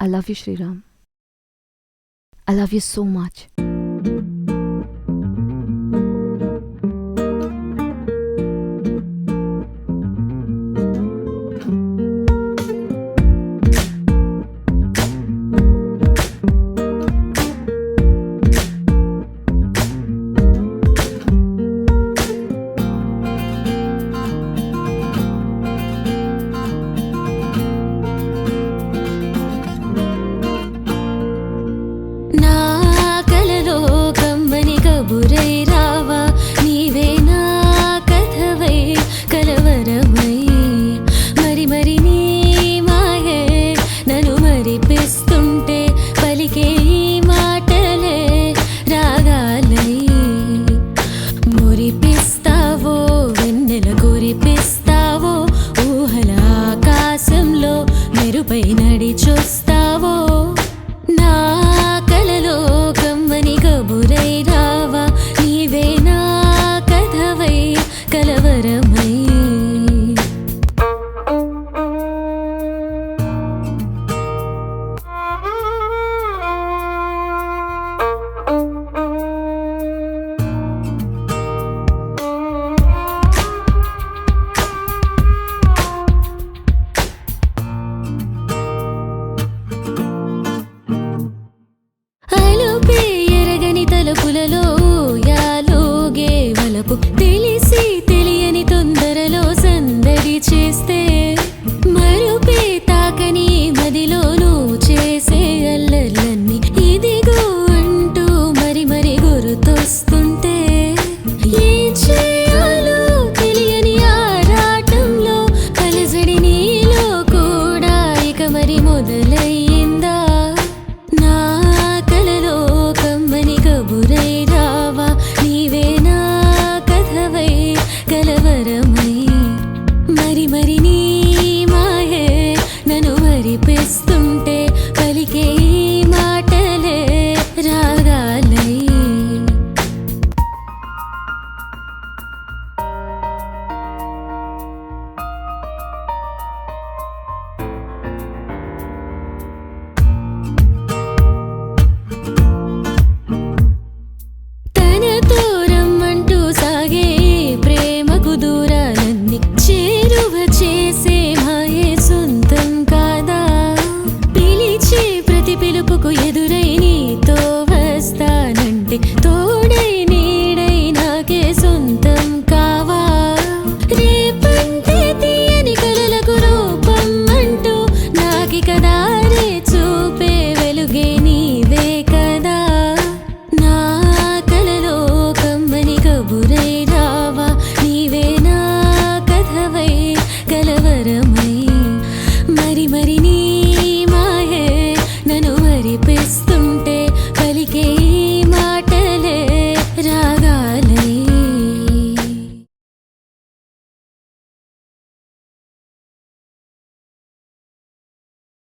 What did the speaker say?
I love you, Sriram. I love you so much. మెరుపై నడి చూస్తావో నా కలలో కమ్మని కబురై రావా నీవే నా కథవై కలవరమై తలుపులలో యాలోగే వలపు తెలిసి తెలియని తొందరలో సందడి చేస్తే మరుపే తాకని మదిలోనూ చేసే అల్లర్లన్నీ ఇదిగో అంటూ మరి మరి గుర్తొస్తుంటే ఏం చేయాలో తెలియని ఆరాటంలో కలజడి నీలో కూడా ఇక మరి మొదలయ్యిందా నా కలలో కమ్మని కబురై రావా నీవే నా కథవై కలవరమై మరి మరి నీ మాయే నన్ను మరిపిస్తుంటే పలికే మాటలే రాగాలై దూరాలన్నీ చేరువ చేసే మాయే సొంతం కాదా పిలిచే ప్రతి పిలుపుకు ఎదురై నీతో వస్తానంటే తోడై నీడై నాకే సొంతం కావా రేపంటే తీయని కలలకు రూపం అంటూ నాకిక దారి చూపే వెలుగే నీ